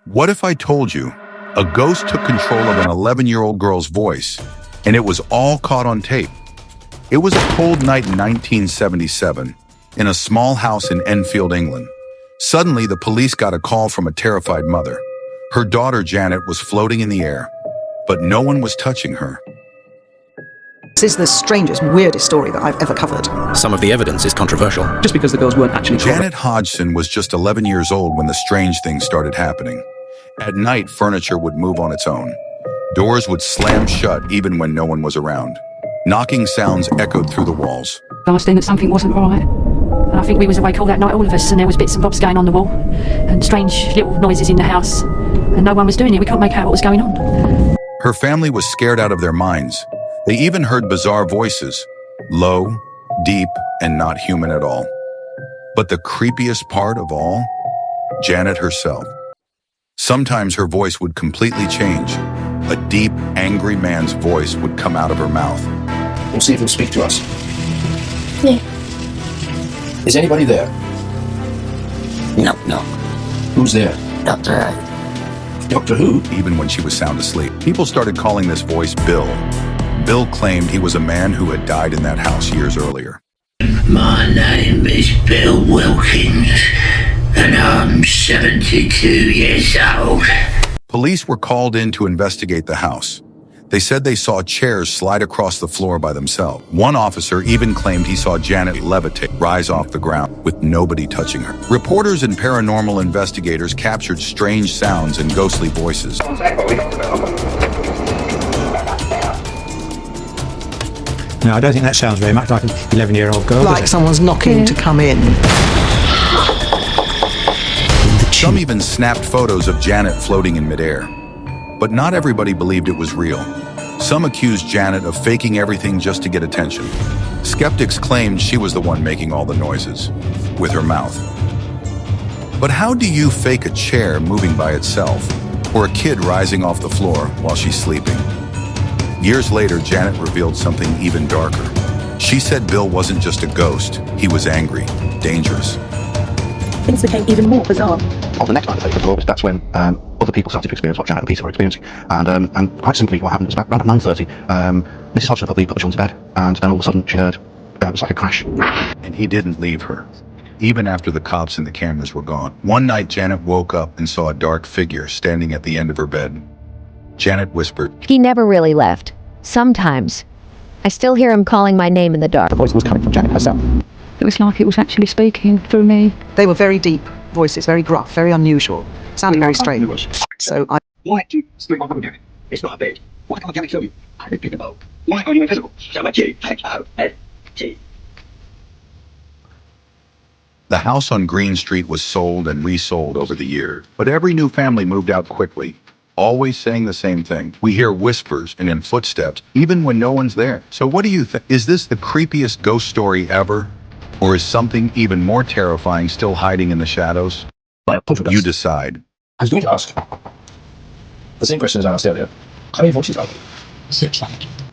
What if I told you a ghost took control of an 11-year-old girl's voice, and it was all caught on tape? It was a cold night in 1977 in a small house in Enfield, England. Suddenly, the police got a call from a terrified mother. Her daughter, Janet, was floating in the air, but no one was touching her. This is the strangest, weirdest story that I've ever covered. Some of the evidence is controversial. Just because the girls weren't actually Janet Hodgson was just 11 years old when the strange things started happening. At night, furniture would move on its own. Doors would slam shut even when no one was around. Knocking sounds echoed through the walls. I was thinking that something wasn't right. And I think we was awake all that night, all of us, and there was bits and bobs going on the wall, and strange little noises in the house, and no one was doing it. We couldn't make out what was going on. Her family was scared out of their minds. They even heard bizarre voices, low, deep, and not human at all. But the creepiest part of all? Janet herself. Sometimes her voice would completely change. A deep, angry man's voice would come out of her mouth. We'll see if he'll speak to us. Yeah. Is anybody there? No. Who's there? Doctor Who. Doctor Who? Even when she was sound asleep, people started calling this voice Bill. Bill claimed he was a man who had died in that house years earlier. My name is Bill Wilkins, and I'm 72 years old. Police were called in to investigate the house. They said they saw chairs slide across the floor by themselves. One officer even claimed he saw Janet levitate, rise off the ground, with nobody touching her. Reporters and paranormal investigators captured strange sounds and ghostly voices. No, I don't think that sounds very much like an 11-year-old girl. Like someone's knocking to come in. Some even snapped photos of Janet floating in midair. But not everybody believed it was real. Some accused Janet of faking everything just to get attention. Skeptics claimed she was the one making all the noises, with her mouth. But how do you fake a chair moving by itself, or a kid rising off the floor while she's sleeping? Years later, Janet revealed something even darker. She said Bill wasn't just a ghost, he was angry, dangerous. Things became even more bizarre. On the next night, the 31st of August, that's when other people started to experience what Janet and Peter were experiencing. And quite simply, what happened was about around 9:30, Mrs. Hodgson put the children to bed, and then all of a sudden she heard it was like a crash. And he didn't leave her, even after the cops and the cameras were gone. One night, Janet woke up and saw a dark figure standing at the end of her bed. Janet whispered, "He never really left. Sometimes. I still hear him calling my name in the dark." The voice was coming from Janet herself. It was like it was actually speaking through me. They were very deep voices, very gruff, very unusual, sounding very strange. So I... Why do you sleep on Janet? It's not a bed. Why can't Janet show you? I didn't pick the boat. Why are you invisible? So much you. H-O-F-T. the house on Green Street was sold and resold over the years. But every new family moved out quickly, always saying the same thing. We hear whispers and in footsteps, even when no one's there. So what do you think? Is this the creepiest ghost story ever? Or is something even more terrifying still hiding in the shadows? You decide. I was going to ask the same question as I asked earlier. How many voices are there? 600.